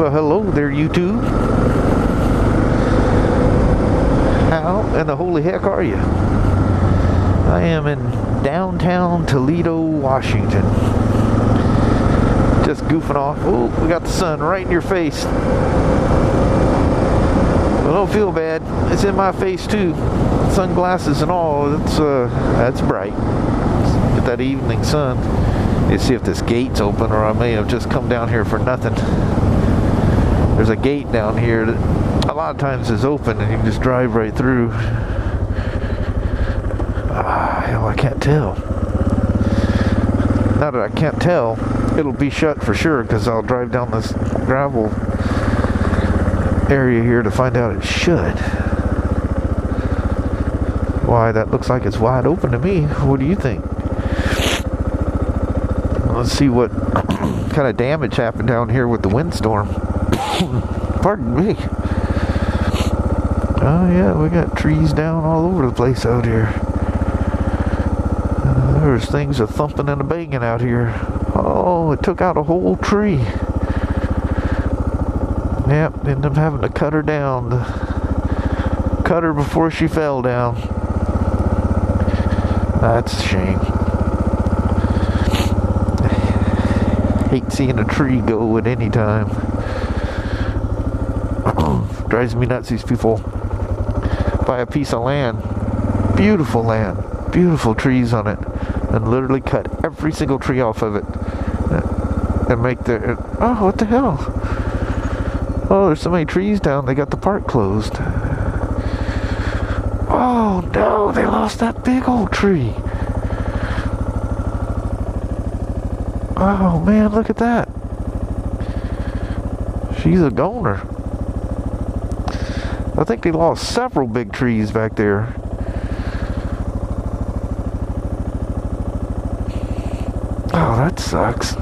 Well, hello there, YouTube. How in the holy heck are you? I am in downtown Toledo, Washington. Just goofing off. Oh, we got the sun right in your face. Well, don't feel bad. It's in my face too. Sunglasses and all. That's bright. Get that evening sun. Let's see if this gate's open, or I may have just come down here for nothing. There's a gate down here that a lot of times is open and you can just drive right through. Hell, I can't tell. Now that I can't tell, it'll be shut for sure, because I'll drive down this gravel area here to find out it should. Why, that looks like it's wide open to me. What do you think? Let's see what kind of damage happened down here with the windstorm. Pardon me. Oh yeah, we got trees down all over the place out here. There's things a thumping and a banging out here. Oh, it took out a whole tree. Yep, ended up having to cut her down. Cut her before she fell down. That's a shame. Hate seeing a tree go at any time. Drives me nuts, these people buy a piece of land, beautiful trees on it, and literally cut every single tree off of it and make their, oh, what the hell? Oh, there's so many trees down, they got the park closed. Oh no, they lost that big old tree. Oh man, look at that. She's a goner. I think they lost several big trees back there. Oh, that sucks.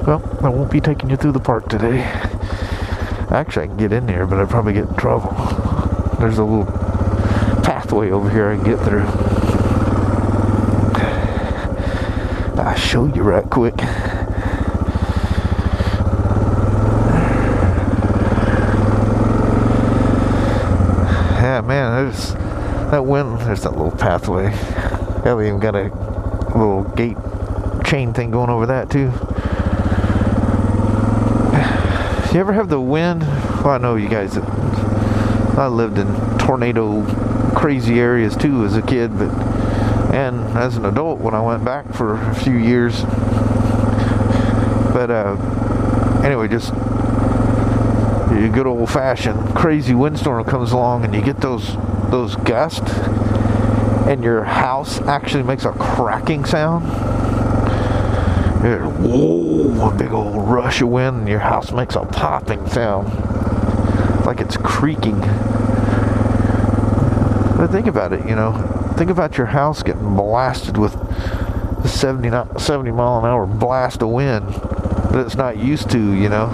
Well, I won't be taking you through the park today. Actually, I can get in there, but I'd probably get in trouble. There's a little pathway over here I can get through. I'll show you right quick. Yeah, man, there's that wind. There's that little pathway. Hell, we even got a little gate chain thing going over that too. You ever have the wind? Well, I know you guys. I lived in tornado crazy areas too as a kid, and as an adult when I went back for a few years. But anyway, just a good old-fashioned crazy windstorm comes along, and you get those gusts, and your house actually makes a cracking sound. Whoa, a big old rush of wind, and your house makes a popping sound, like it's creaking. But think about it, you know. Think about your house getting blasted with a 70 mile an hour blast of wind that it's not used to, you know.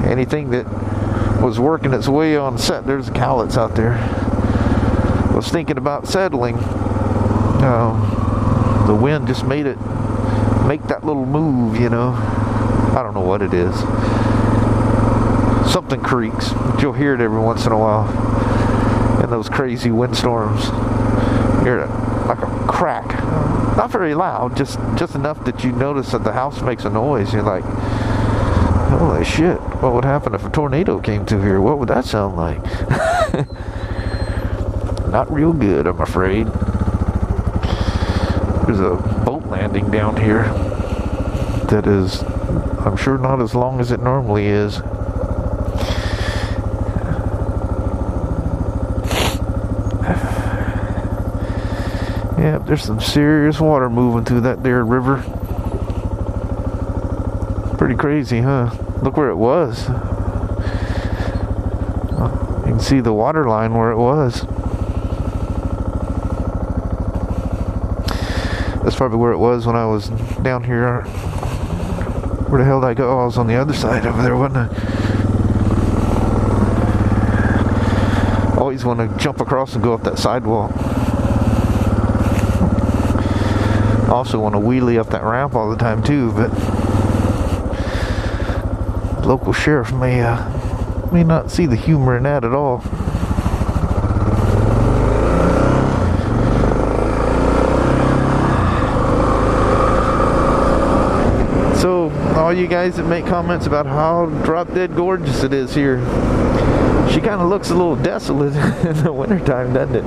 Anything that was working its way on set, there's a Cowlitz out there, was thinking about settling. The wind just made it make that little move, you know. I don't know what it is. Something creaks, but you'll hear it every once in a while. In those crazy windstorms, you hear it like a crack. Not very loud, just enough that you notice that the house makes a noise. You're like, holy shit, what would happen if a tornado came through here? What would that sound like? Not real good, I'm afraid. There's a boat landing down here that is, I'm sure, not as long as it normally is. Yeah, there's some serious water moving through that there river. Pretty crazy, huh? Look where it was. You can see the water line where it was. That's probably where it was when I was down here. Where the hell did I go? Oh, I was on the other side over there, wasn't I? Always want to jump across and go up that sidewalk. Also want to wheelie up that ramp all the time too, but local sheriff may not see the humor in that at all. So, all you guys that make comments about how drop dead gorgeous it is here, she kind of looks a little desolate in the wintertime, doesn't it?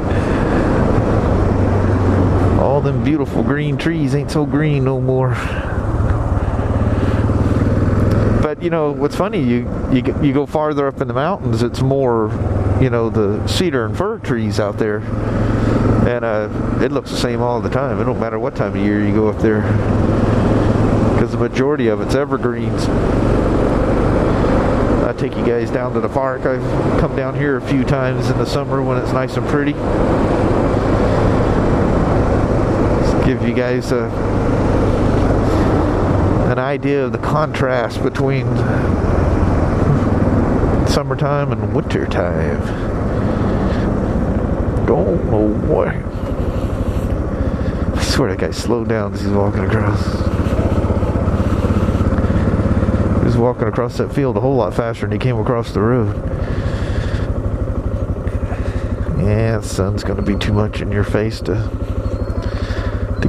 All them beautiful green trees ain't so green no more. But you know what's funny, you go farther up in the mountains, it's more, you know, the cedar and fir trees out there, and it looks the same all the time. It don't matter what time of year you go up there, because the majority of it's evergreens. I take you guys down to the park. I've come down here a few times in the summer when it's nice and pretty. Just give you guys an idea of the contrast between summertime and wintertime. Don't know why. I swear that guy slowed down as he's walking across. He was walking across that field a whole lot faster than he came across the road. Yeah, the sun's gonna be too much in your face to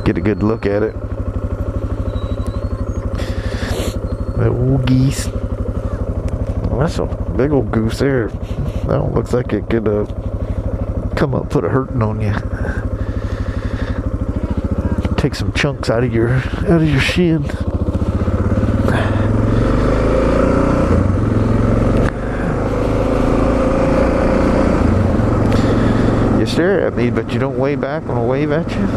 get a good look at it. That old geese. Well, that's a big old goose there. That one looks like it could come up, put a hurting on you. Take some chunks out of your shin. You stare at me, but you don't wave back when I wave at you.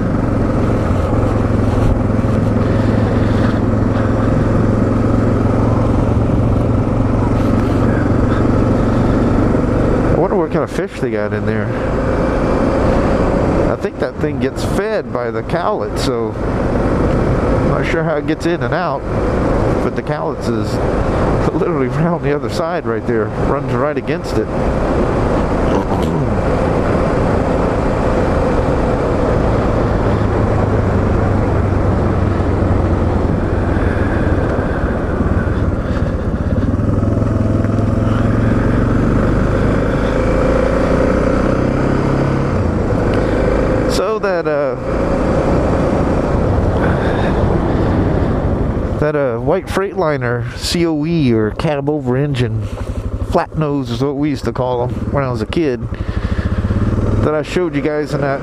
What kind of fish they got in there. I think that thing gets fed by the Cowlitz, so I'm not sure how it gets in and out, but the Cowlitz is literally around the other side right there, runs right against it. That White Freightliner COE, or cab over engine, flat nose is what we used to call them when I was a kid, that I showed you guys in that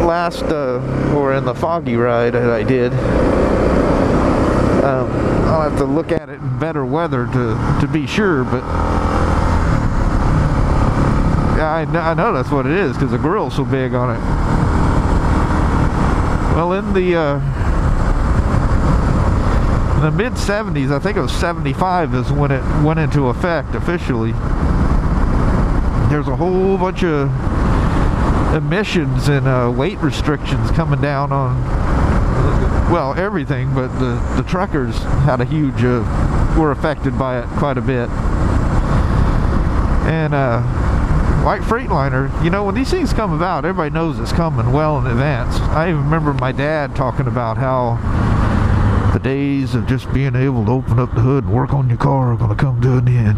last or in the foggy ride that I did. I'll have to look at it in better weather to be sure, but I know that's what it is because the grill's so big on it. Well, in the mid-70s, I think it was 75 is when it went into effect officially. There's a whole bunch of emissions and weight restrictions coming down on, well, everything, but the truckers had a huge, were affected by it quite a bit. And White Freightliner, you know, when these things come about, everybody knows it's coming well in advance. I even remember my dad talking about how the days of just being able to open up the hood and work on your car are going to come to an end.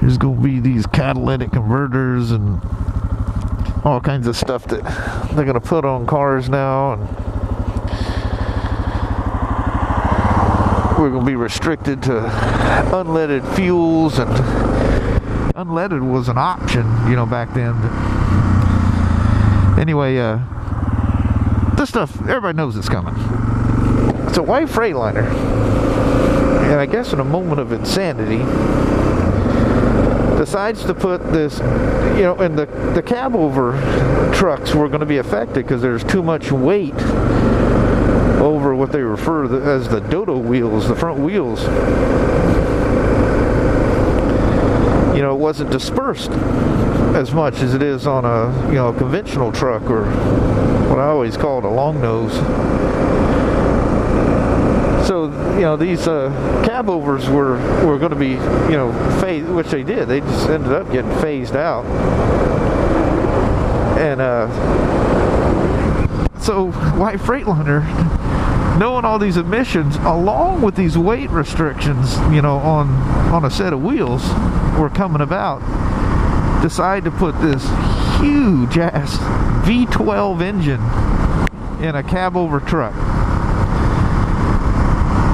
There's going to be these catalytic converters and all kinds of stuff that they're going to put on cars now, and we're going to be restricted to unleaded fuels, and unleaded was an option, you know, back then. But anyway, this stuff, everybody knows it's coming. So White Freightliner, and I guess in a moment of insanity, decides to put this, you know, and the cab over trucks were going to be affected because there's too much weight over what they refer to as the dodo wheels, the front wheels. You know, it wasn't dispersed as much as it is on a, you know, a conventional truck, or what I always called a long nose. So, you know, these cab overs were going to be, you know, phased, which they did. They just ended up getting phased out. And so White Freightliner knowing all these emissions along with these weight restrictions, you know, on a set of wheels were coming about, decide to put this huge ass V12 engine in a cab over truck.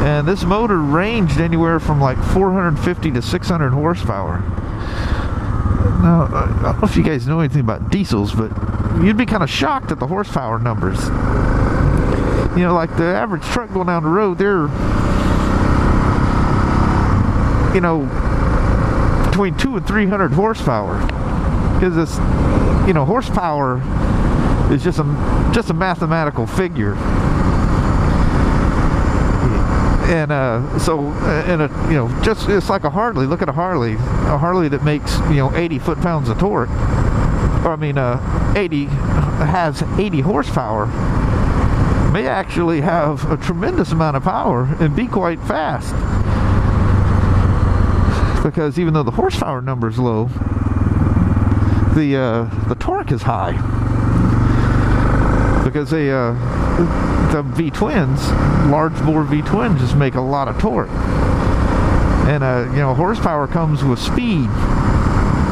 And this motor ranged anywhere from like 450 to 600 horsepower. Now, I don't know if you guys know anything about diesels, but you'd be kind of shocked at the horsepower numbers. You know, like the average truck going down the road, they're, you know, between 200 and 300 horsepower. Because it's, you know, horsepower is just a mathematical figure. And you know, just, it's like a Harley. Look at a Harley that makes, you know, 80 foot-pounds of torque, or I mean, has 80 horsepower, may actually have a tremendous amount of power and be quite fast, because even though the horsepower number is low, the torque is high, because the V-twins, large bore V-twins, just make a lot of torque. And you know, horsepower comes with speed.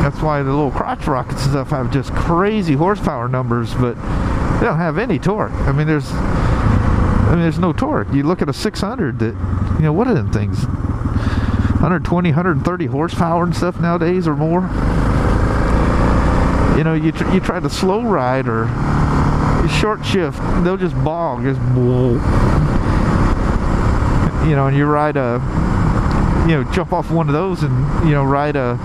That's why the little crotch rockets and stuff have just crazy horsepower numbers, but they don't have any torque. I mean, there's no torque. You look at a 600 that, you know, what are them things? 120, 130 horsepower and stuff nowadays or more. You know, you try to slow ride or short shift, they'll just bog, just whoa. You know, and you ride you know, jump off one of those and, you know, ride a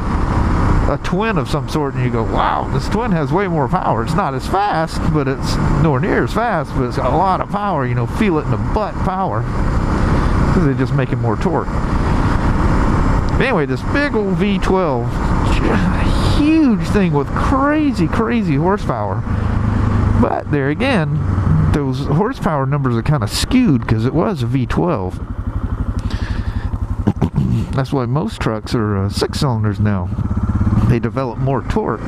twin of some sort, and you go, wow, this twin has way more power. It's not as fast, but it's nowhere near as fast, but it's got a lot of power. You know, feel it in the butt power, because they're just making more torque. Anyway, this big old V12, huge thing with crazy horsepower. But there again, those horsepower numbers are kind of skewed because it was a V12. That's why most trucks are 6 cylinders now. They develop more torque. You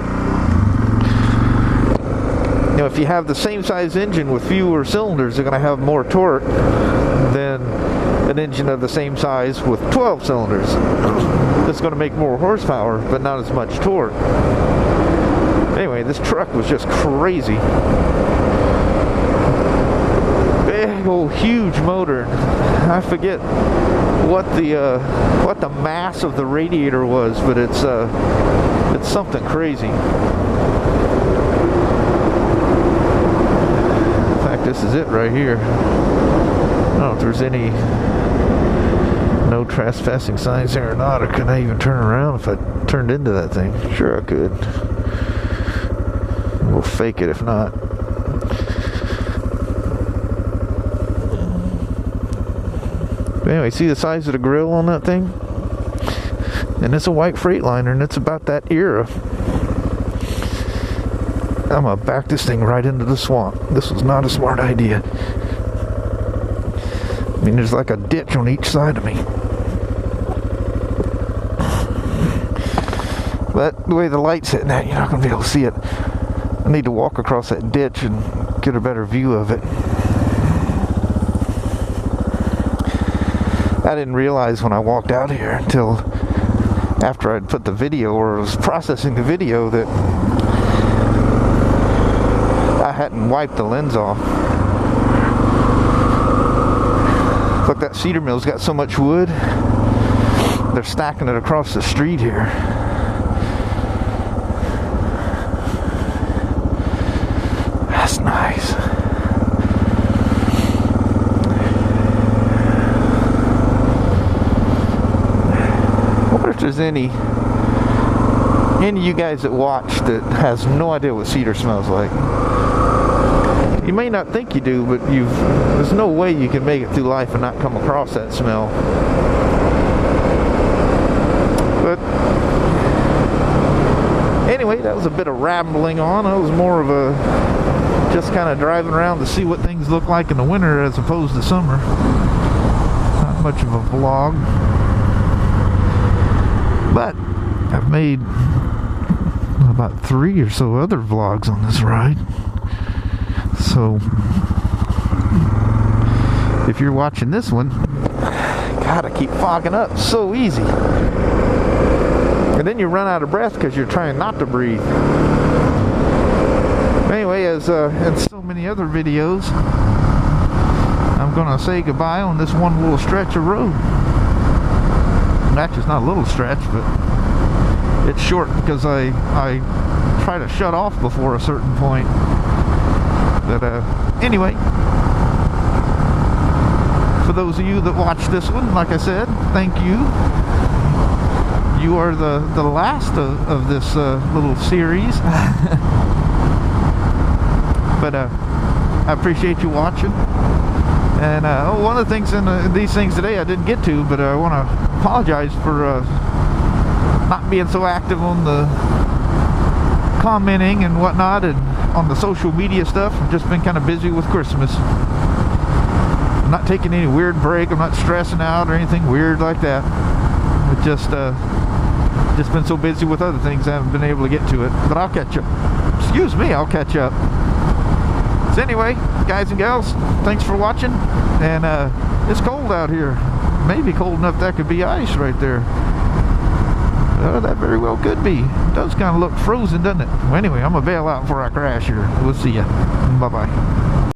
know, if you have the same size engine with fewer cylinders, they're going to have more torque than an engine of the same size with 12 cylinders. It's going to make more horsepower, but not as much torque. Anyway, this truck was just crazy. Big old huge motor. I forget what the mass of the radiator was, but it's something crazy. In fact, this is it right here. I don't know if there's any no trespassing signs there or not, or can I even turn around if I turned into that thing? Sure I could. We'll fake it if not. But anyway, see the size of the grill on that thing? And it's a White Freightliner, and it's about that era. I'm gonna back this thing right into the swamp. This was not a smart idea. I mean, there's like a ditch on each side of me. But the way the light's hitting that, you're not gonna be able to see it. I need to walk across that ditch and get a better view of it. I didn't realize when I walked out here until after I'd put the video, or was processing the video, that I hadn't wiped the lens off. Look, that cedar mill's got so much wood, they're stacking it across the street here. That's nice. I wonder if there's any of you guys that watch that has no idea what cedar smells like. You may not think you do, but there's no way you can make it through life and not come across that smell. But anyway, that was a bit of rambling on. It was more of a just kind of driving around to see what things look like in the winter as opposed to summer. Not much of a vlog, but I've made about 3 or so other vlogs on this ride. So if you're watching this one, God, I keep fogging up so easy. And then you run out of breath because you're trying not to breathe. Anyway, as in so many other videos, I'm gonna say goodbye on this one little stretch of road. Actually, it's not a little stretch, but it's short because I try to shut off before a certain point. But anyway, for those of you that watch this one, like I said, thank you. You are the last of this little series. But I appreciate you watching. And one of the things in these things today I didn't get to, but I want to apologize for not being so active on the commenting and whatnot and on the social media stuff. I've just been kind of busy with Christmas. I'm not taking any weird break. I'm not stressing out or anything weird like that. It's just been so busy with other things I haven't been able to get to it. But I'll catch up. Excuse me, I'll catch up. So anyway, guys and gals, thanks for watching. And it's cold out here. Maybe cold enough that could be ice right there. That very well could be. It does kind of look frozen, doesn't it? Well, anyway, I'm going to bail out before I crash here. We'll see ya. Bye-bye.